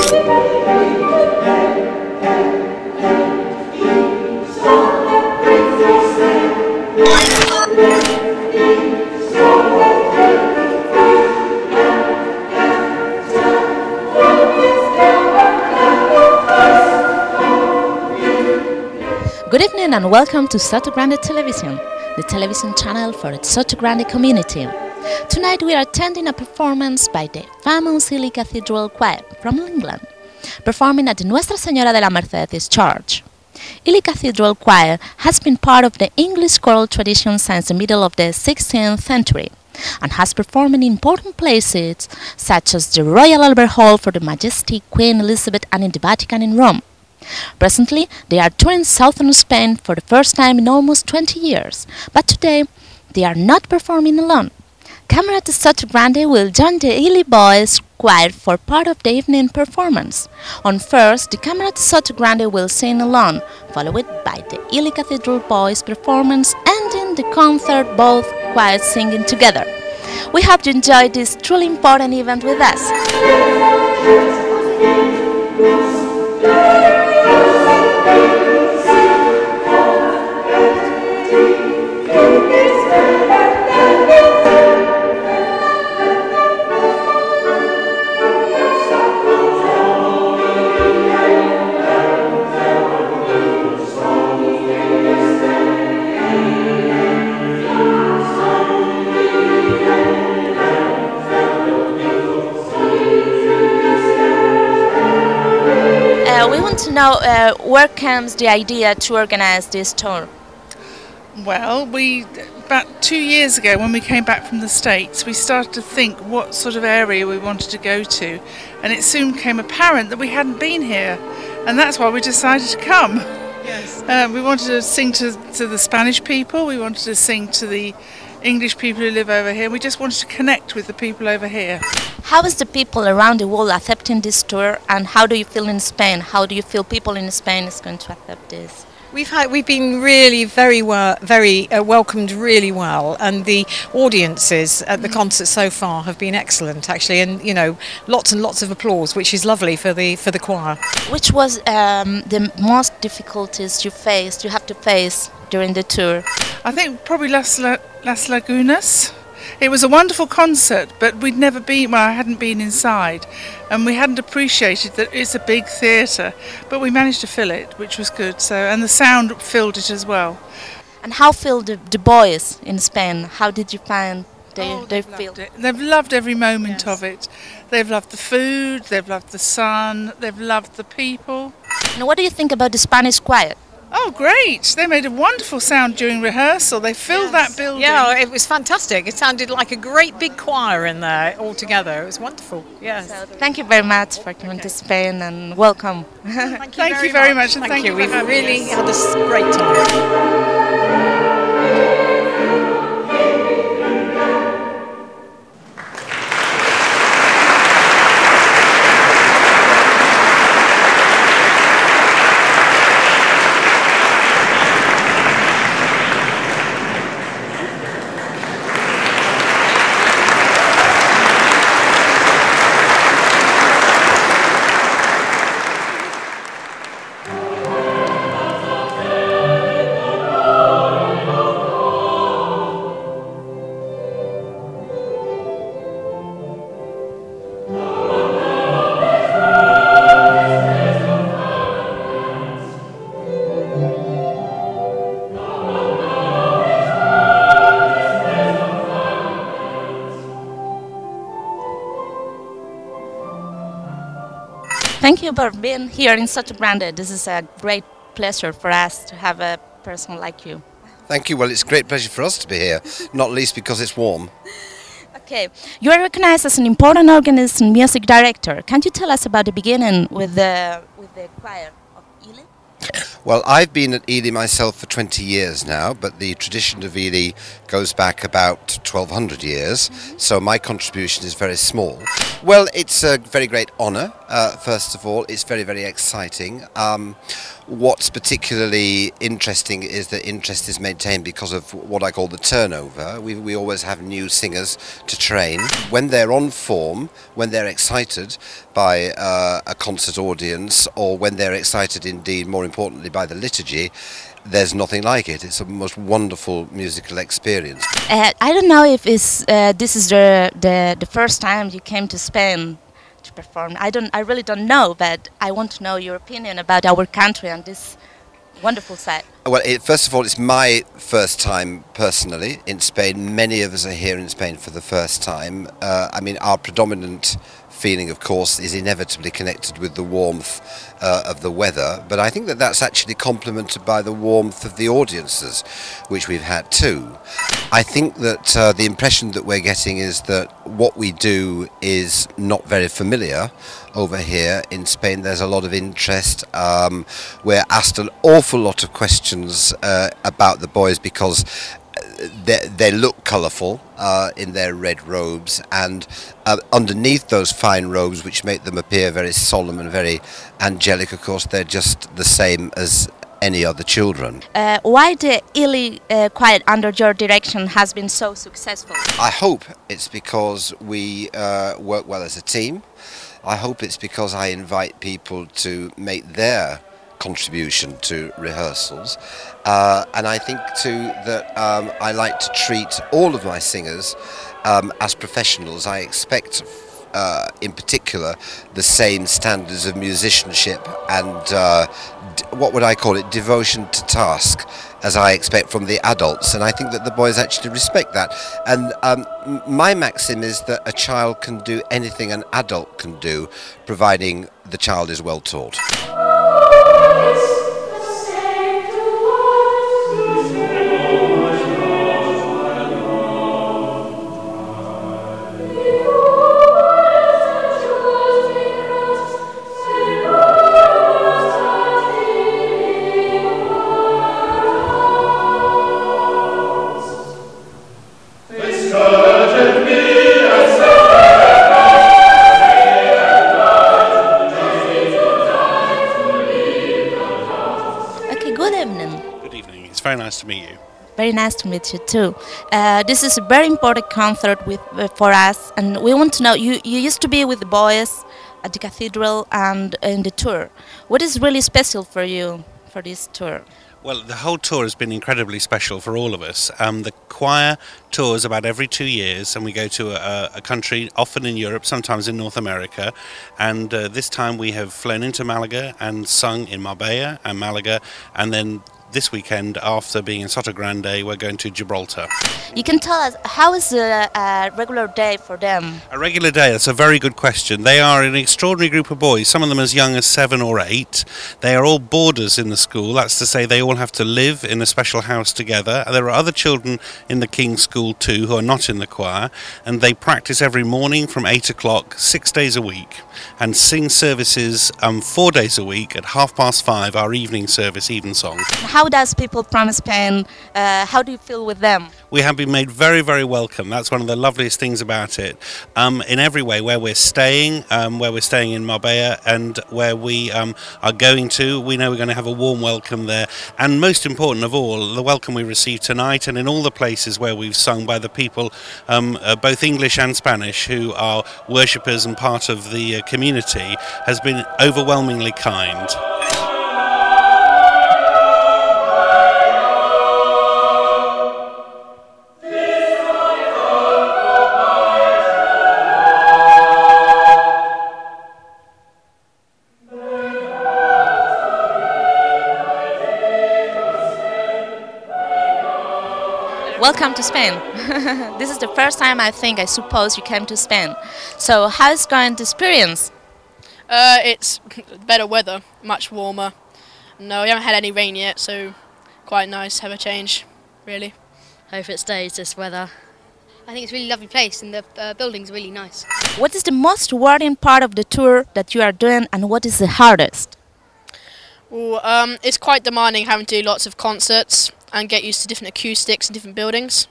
Good evening and welcome to Sotogrande Television, the television channel for the Sotogrande community. Tonight we are attending a performance by the famous Ely Cathedral Choir from England, performing at the Nuestra Señora de la Merced Church. Ely Cathedral Choir has been part of the English choral tradition since the middle of the 16th century and has performed in important places such as the Royal Albert Hall for the majestic Queen Elizabeth and in the Vatican in Rome. Presently, they are touring Southern Spain for the first time in almost 20 years, but today they are not performing alone. Camerata Sotogrande will join the Ely Boys Choir for part of the evening performance. On first, the Camerata Sotogrande will sing alone, followed by the Ely Cathedral Boys performance, ending the concert both choirs singing together. We hope you enjoyed this truly important event with us. We want to know where comes the idea to organize this tour? Well, about 2 years ago when we came back from the States, we started to think what sort of area we wanted to go to, and it soon became apparent that we hadn't been here, and that's why we decided to come. Yes. We wanted to sing to the Spanish people, we wanted to sing to the English people who live over here, we just wanted to connect with the people over here. How is the people around the world accepting this tour, and how do you feel in Spain? How do you feel people in Spain is going to accept this? We've been really very welcomed really well, and the audiences at the concert so far have been excellent actually, and you know, lots and lots of applause, which is lovely for the choir. Which was the most difficulties you have to face during the tour? I think probably Las Lagunas. It was a wonderful concert, but we'd never been, well, I hadn't been inside, and we hadn't appreciated that it's a big theatre, but we managed to fill it, which was good, so, and the sound filled it as well. And how filled the boys in Spain? How did you find they feel? They've loved every moment of it. They've loved the food, they've loved the sun, they've loved the people. And what do you think about the Spanish choir? Oh, great! They made a wonderful sound during rehearsal. They filled that building. Yeah, it was fantastic. It sounded like a great big choir in there all together. It was wonderful. Yes. So, thank you very much for coming to Spain and welcome. Thank you very much. And thank you. We've really had a great time. Thank you for being here in Sotogrande. This is a great pleasure for us to have a person like you. Thank you. Well, it's a great pleasure for us to be here, not least because it's warm. Okay, you are recognized as an important organist and music director. Can you tell us about the beginning with the choir of Ely? Well, I've been at Ely myself for 20 years now, but the tradition of Ely goes back about 1200 years, so my contribution is very small. Well, it's a very great honour first of all. It's very, very exciting. What's particularly interesting is that interest is maintained because of what I call the turnover. We always have new singers to train. When they're on form, when they're excited by a concert audience, or when they're excited indeed, more importantly, by the liturgy, there's nothing like it. It's a most wonderful musical experience. I don't know if this is the first time you came to Spain to perform. I really don't know, but I want to know your opinion about our country and this wonderful site. Well, first of all, it's my first time personally in Spain. Many of us are here in Spain for the first time. I mean, our predominant feeling, of course, is inevitably connected with the warmth of the weather, but I think that that's actually complemented by the warmth of the audiences, which we've had too. I think that the impression that we're getting is that what we do is not very familiar over here in Spain. There's a lot of interest. We're asked an awful lot of questions about the boys because they look colourful in their red robes, and underneath those fine robes, which make them appear very solemn and very angelic, of course, they're just the same as any other children. Why the Ely Choir under your direction has been so successful? I hope it's because we work well as a team. I hope it's because I invite people to make their contribution to rehearsals, and I think too that I like to treat all of my singers as professionals. I expect in particular the same standards of musicianship and what would I call it, devotion to task, as I expect from the adults, and I think that the boys actually respect that. And my maxim is that a child can do anything an adult can do, providing the child is well taught. Very nice to meet you. Very nice to meet you too. This is a very important concert for us, and we want to know, you used to be with the boys at the cathedral and in the tour. What is really special for you for this tour? Well, the whole tour has been incredibly special for all of us. The choir tours about every 2 years, and we go to a country, often in Europe, sometimes in North America. And this time we have flown into Malaga and sung in Marbella and Malaga, and then this weekend, after being in Sotogrande, we're going to Gibraltar. You can tell us, how is a regular day for them? A regular day, that's a very good question. They are an extraordinary group of boys, some of them as young as 7 or 8. They are all boarders in the school, that's to say they all have to live in a special house together. There are other children in the King's School too who are not in the choir, and they practice every morning from 8 o'clock, 6 days a week, and sing services 4 days a week at 5:30, our evening service, evensong. How does people from Spain, how do you feel with them? We have been made very, very welcome. That's one of the loveliest things about it. In every way, where we're staying in Marbella, and where we are going to, we know we're going to have a warm welcome there. And most important of all, the welcome we receive tonight, and in all the places where we've sung by the people, both English and Spanish, who are worshippers and part of the community, has been overwhelmingly kind. Welcome to Spain. This is the first time I suppose you came to Spain. So how's going the experience? It's better weather, much warmer. No, we haven't had any rain yet, so quite nice, have a change, really. Hope it stays this weather. I think it's a really lovely place, and the building's really nice. What is the most rewarding part of the tour that you are doing, and what is the hardest? Well, it's quite demanding having to do lots of concerts and get used to different acoustics and different buildings.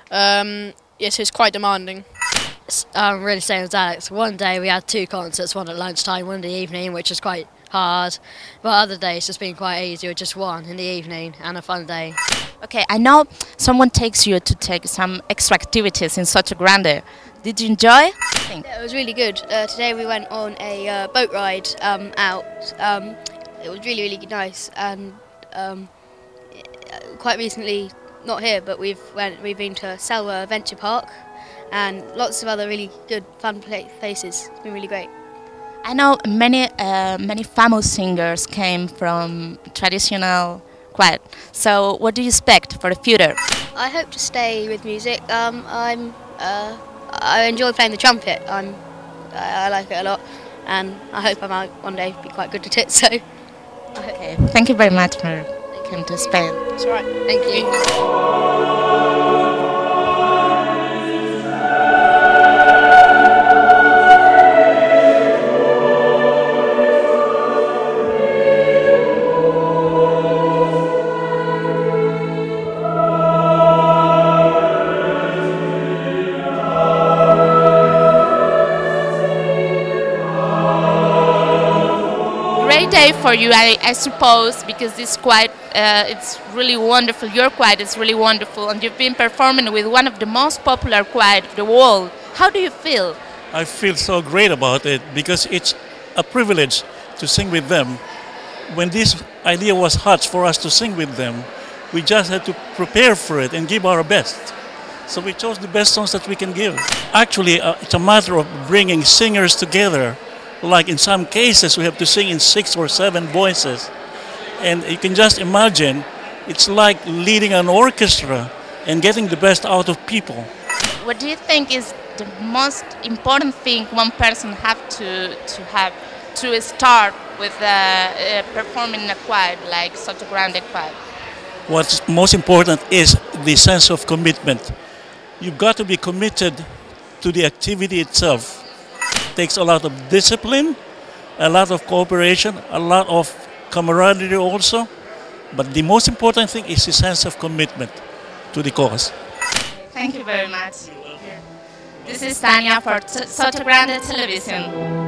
Yes, it's quite demanding. really same as Alex. One day we had 2 concerts, one at lunchtime, one in the evening, which was quite hard. But other days it's been quite easy, with just one in the evening and a fun day. Okay, I know someone takes you to take some extra activities in Sotogrande. Did you enjoy? Yeah, it was really good. Today we went on a boat ride out. It was really, really nice, and quite recently, not here, but we've been to Selwa Adventure Park and lots of other really good fun places. It's been really great. I know many famous singers came from traditional choir. So what do you expect for the future? I hope to stay with music. I enjoy playing the trumpet. I like it a lot, and I hope I might one day be quite good at it. So, okay. Thank you very much for coming to Spain. It's all right. Thank you. Great day for you, I suppose, because this choir, it's really wonderful. Your choir is really wonderful, and you've been performing with one of the most popular choirs of the world. How do you feel? I feel so great about it because it's a privilege to sing with them. When this idea was hatched for us to sing with them, we just had to prepare for it and give our best. So we chose the best songs that we can give. Actually, it's a matter of bringing singers together. Like in some cases, we have to sing in 6 or 7 voices. And you can just imagine, it's like leading an orchestra and getting the best out of people. What do you think is the most important thing one person have to start with performing in a choir like Sotogrande choir? What's most important is the sense of commitment. You've got to be committed to the activity itself. It takes a lot of discipline, a lot of cooperation, a lot of camaraderie also. But the most important thing is the sense of commitment to the cause. Thank you very much. This is Tanya for Sotogrande Television.